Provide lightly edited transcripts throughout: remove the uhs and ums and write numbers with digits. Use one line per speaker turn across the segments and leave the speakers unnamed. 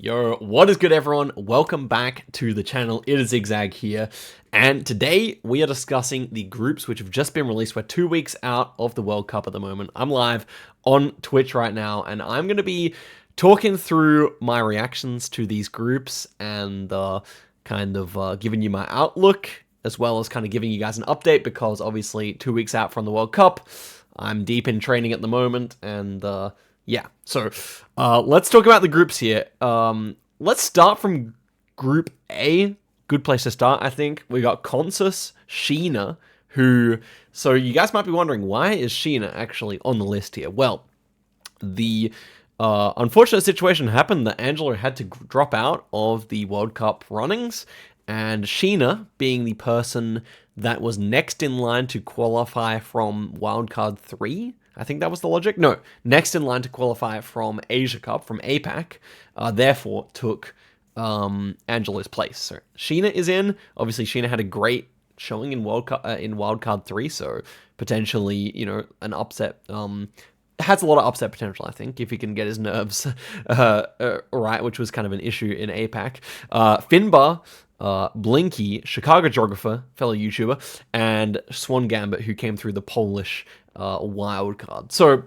Yo, what is good everyone? Welcome back to the channel. It is Zigzag here, and today we are discussing the groups which have just been released. We're 2 weeks out of the World Cup at the moment. I'm live on Twitch right now, and I'm going to be talking through my reactions to these groups and giving you my outlook, as well as kind of giving you guys an update, because obviously 2 weeks out from the World Cup, I'm deep in training at the moment, and yeah, so let's talk about the groups here. Let's start from Group A. Good place to start, I think. We got Consus, Sheena, who... So you guys might be wondering, why is Sheena actually on the list here? Well, the unfortunate situation happened that Angela had to drop out of the World Cup runnings, and Sheena, being the person that was next in line to qualify from Wildcard 3, I think that was the logic. No, next in line to qualify from Asia Cup, from APAC, therefore took Angela's place. So Sheena is in. Obviously, Sheena had a great showing in Wildcard 3, so potentially, you know, an upset. Has a lot of upset potential, I think, if he can get his nerves right, which was kind of an issue in APAC. Finbar, Blinky, Chicago Geographer, fellow YouTuber, and Swan Gambit, who came through the Polish wildcard. So,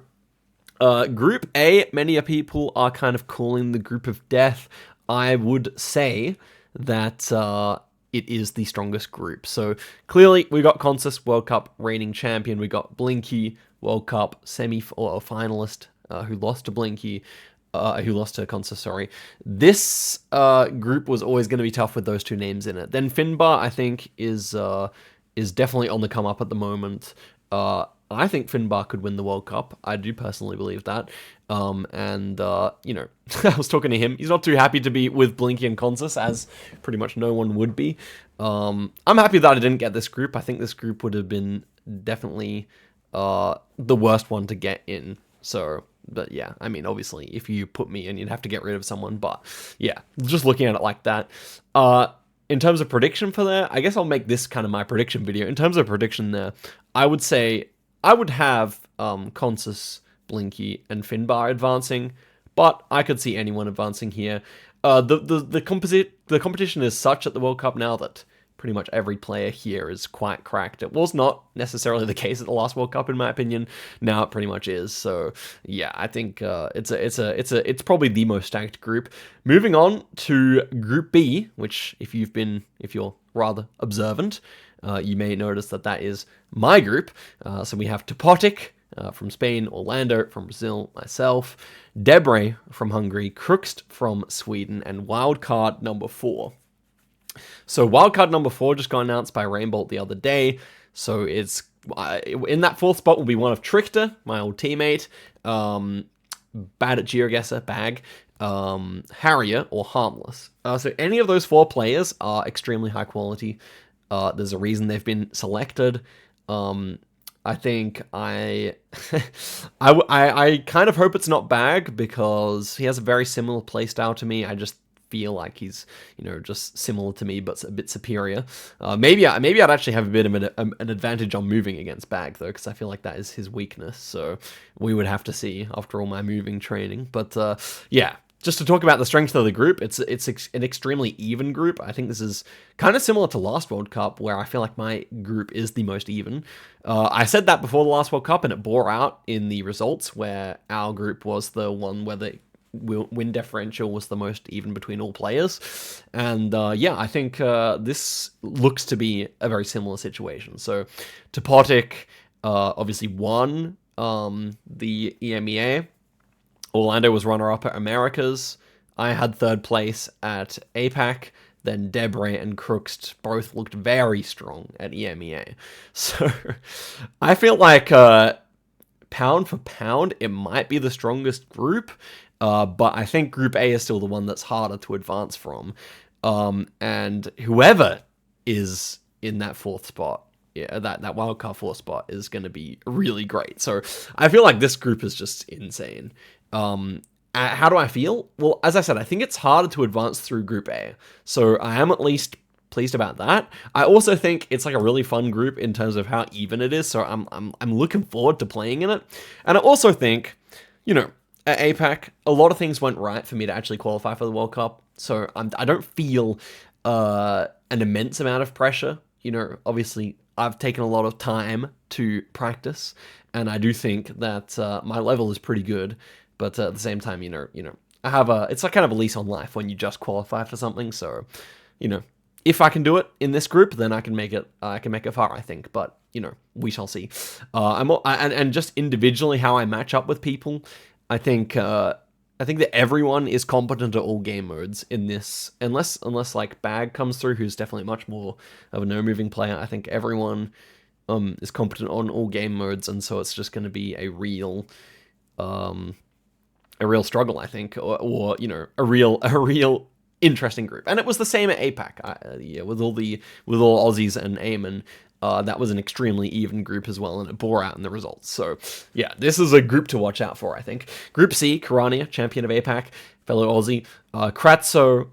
Group A, many people are kind of calling the Group of Death. I would say that it is the strongest group. So, clearly, we got Consus, World Cup reigning champion. We got Blinky, World Cup semi-finalist, who lost to Blinky. Who lost to Consus, sorry. This group was always going to be tough with those two names in it. Then Finbar, I think, is definitely on the come up at the moment. I think Finbar could win the World Cup. I do personally believe that. You know, I was talking to him. He's not too happy to be with Blinky and Consus, as pretty much no one would be. I'm happy that I didn't get this group. I think this group would have been definitely the worst one to get in. So... But yeah, I mean, obviously, if you put me in, you'd have to get rid of someone. But yeah, just looking at it like that. In terms of prediction for there, I guess I'll make this kind of my prediction video. In terms of prediction there, I would say I would have Consus, Blinky, and Finbar advancing, but I could see anyone advancing here. The competition is such at the World Cup now that pretty much every player here is quite cracked. It was not necessarily the case at the last World Cup, in my opinion. Now it pretty much is. So yeah, I think it's probably the most stacked group. Moving on to Group B, which if you're rather observant, you may notice that is my group. So we have Topotic from Spain, Orlando from Brazil, myself, Debre from Hungary, Crooksed from Sweden, and wildcard number 4. So wildcard number 4 just got announced by Rainbolt the other day. So it's in that 4th spot will be one of Trickster, my old teammate, Bad at GeoGuessr, Bag, Harrier, or Harmless. So any of those 4 players are extremely high quality. There's a reason they've been selected. I think I kind of hope it's not Bag, because he has a very similar playstyle to me. I just feel like he's, you know, just similar to me, but a bit superior. Maybe I'd actually have a bit of an advantage on moving against Bag, though, because I feel like that is his weakness. So we would have to see after all my moving training. But yeah, just to talk about the strength of the group, it's an extremely even group. I think this is kind of similar to last World Cup, where I feel like my group is the most even. I said that before the last World Cup, and it bore out in the results, where our group was the one where the win differential was the most even between all players. And yeah, I think this looks to be a very similar situation. So Topotic obviously won the EMEA. Orlando was runner-up at Americas. I had 3rd place at APAC. Then Debre and Crooksed both looked very strong at EMEA. So I feel like pound for pound, it might be the strongest group. But I think Group A is still the one that's harder to advance from. And whoever is in that 4th spot, yeah, that wildcard 4th spot is going to be really great. So I feel like this group is just insane. How do I feel? Well, as I said, I think it's harder to advance through Group A. So I am at least pleased about that. I also think it's like a really fun group in terms of how even it is. So I'm looking forward to playing in it. And I also think, you know, at APAC, a lot of things went right for me to actually qualify for the World Cup. So I don't feel an immense amount of pressure. You know, obviously, I've taken a lot of time to practice, and I do think that my level is pretty good. But at the same time, I have it's like kind of a lease on life when you just qualify for something. So, you know, if I can do it in this group, then I can make it. I can make it far, I think. But we shall see. And just individually how I match up with people, I think. I think that everyone is competent at all game modes in this, unless like Bag comes through, who's definitely much more of a no-moving player. I think everyone is competent on all game modes, and so it's just going to be a real struggle, I think, or a real interesting group. And it was the same at APAC, with all Aussies and Eamon. That was an extremely even group as well, and it bore out in the results. So, yeah, this is a group to watch out for, I think. Group C, Karania, champion of APAC, fellow Aussie, Kratzo,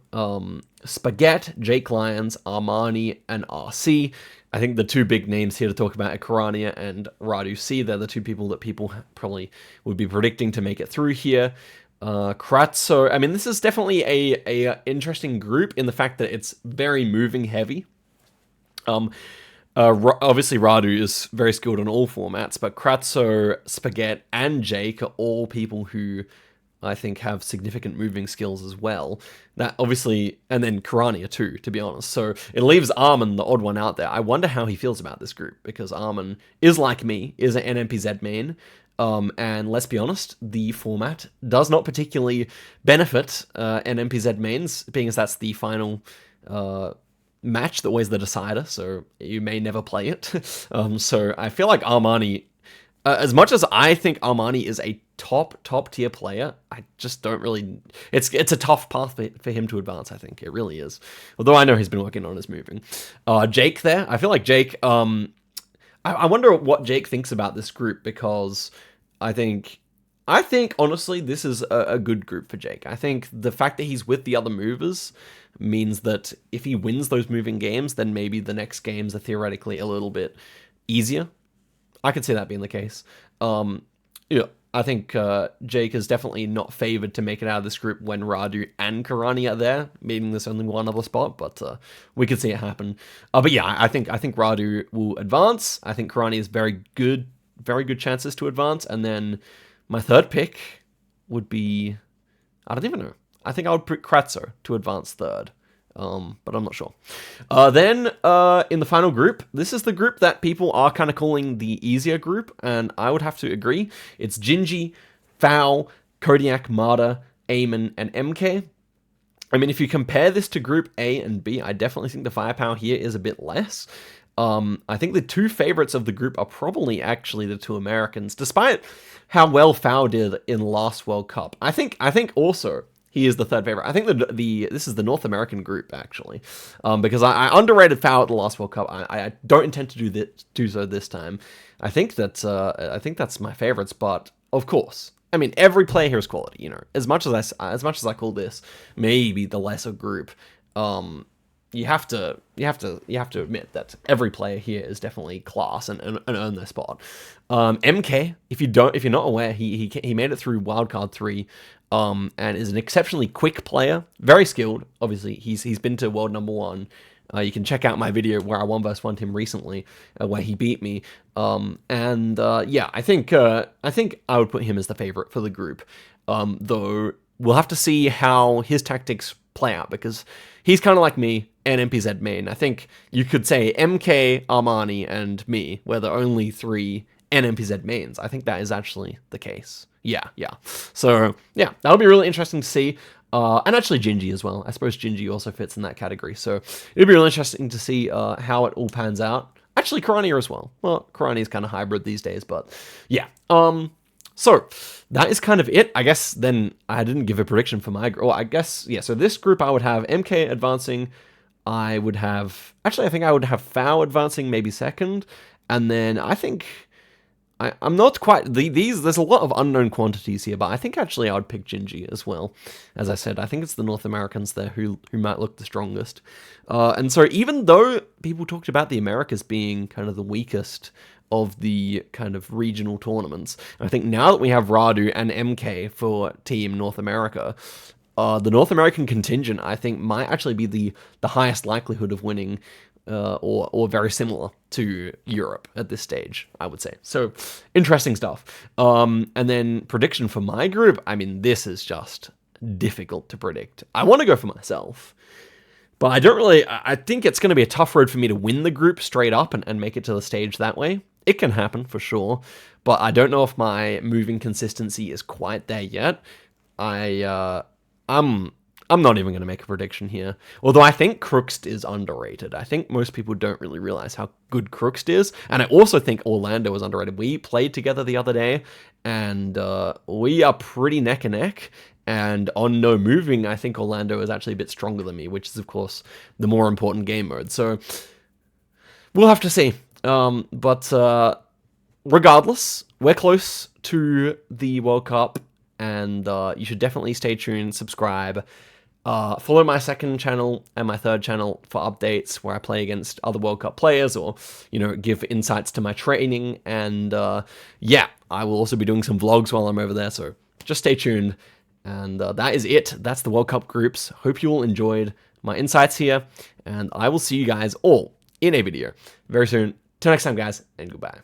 Spaghetti, Jake Lyons, Armani, and RC. I think the two big names here to talk about are Karania and Radu C. They're the two people that people probably would be predicting to make it through here. Kratzo, I mean, this is definitely a interesting group in the fact that it's very moving heavy. Obviously, Radu is very skilled on all formats, but Kratzo, Spaghetti, and Jake are all people who I think have significant moving skills as well. That obviously, and then Karania too, to be honest. So it leaves Armin the odd one out there. I wonder how he feels about this group, because Armin is like me, is an NMPZ main. And let's be honest, the format does not particularly benefit NMPZ mains, being as that's the final match that always the decider, so you may never play it. So I feel like Armani, as much as I think Armani is a top tier player, I just don't really. It's a tough path for him to advance. I think it really is. Although I know he's been working on his moving. Jake there, I feel like Jake. I wonder what Jake thinks about this group, because I think honestly this is a good group for Jake. I think the fact that he's with the other movers means that if he wins those moving games, then maybe the next games are theoretically a little bit easier. I could see that being the case. I think Jake is definitely not favored to make it out of this group when Radu and Karani are there, meaning there's only one other spot, but we could see it happen. But yeah, I think Radu will advance. I think Karani is very good chances to advance, and then my third pick would be, I don't even know. I think I would pick Kratzo to advance third, but I'm not sure. Then in the final group, this is the group that people are kind of calling the easier group, and I would have to agree. It's Gingy, Foul, Kodiak, Marta, Eamon, and MK. I mean, if you compare this to Group A and B, I definitely think the firepower here is a bit less. I think the two favorites of the group are probably actually the two Americans, despite how well Foul did in last World Cup. I think also he is the third favorite. I think this is the North American group, actually, because I underrated Foul at the last World Cup. I don't intend to do so this time. I think that's my favorites, but of course, I mean, every player here is quality. As much as I call this maybe the lesser group, you have to admit that every player here is definitely class and earn their spot. MK, if you're not aware, he made it through Wildcard 3, and is an exceptionally quick player, very skilled. Obviously, he's been to world number 1. You can check out my video where I 1v1'd him recently, where he beat me. Yeah, I think I would put him as the favorite for the group. Though we'll have to see how his tactics play out, because he's kind of like me, an MPZ main. I think you could say MK, Armani, and me were the only 3 NMPZ mains. I think that is actually the case. Yeah. So, yeah, that'll be really interesting to see. And actually Gingy as well. I suppose Gingy also fits in that category. So, it'll be really interesting to see how it all pans out. Actually, Karania as well. Well, Karania is kind of hybrid these days, but yeah. So, that is kind of it. I guess then I didn't give a prediction for my group. Well, I guess, yeah, so this group I would have MK advancing. I think I would have Foul advancing maybe second. And then I think I'm not quite, there's a lot of unknown quantities here, but I think actually I would pick Gingy as well. As I said, I think it's the North Americans there who might look the strongest. And so even though people talked about the Americas being kind of the weakest of the kind of regional tournaments. And I think now that we have Radu and MK for Team North America, the North American contingent, I think, might actually be the highest likelihood of winning, or very similar to Europe at this stage, I would say. So, interesting stuff. And then prediction for my group, I mean, this is just difficult to predict. I want to go for myself, but I don't really, I think it's going to be a tough road for me to win the group straight up and make it to the stage that way. It can happen for sure, but I don't know if my moving consistency is quite there yet. I'm not even going to make a prediction here. Although I think Crookst is underrated. I think most people don't really realize how good Crookst is. And I also think Orlando is underrated. We played together the other day, and we are pretty neck and neck. And on no moving, I think Orlando is actually a bit stronger than me, which is, of course, the more important game mode. So we'll have to see. But regardless, we're close to the World Cup, and you should definitely stay tuned, subscribe. Follow my second channel and my third channel for updates where I play against other World Cup players, or, give insights to my training. And yeah, I will also be doing some vlogs while I'm over there, so just stay tuned. And that is it. That's the World Cup groups. Hope you all enjoyed my insights here, and I will see you guys all in a video very soon. Till next time, guys, and goodbye.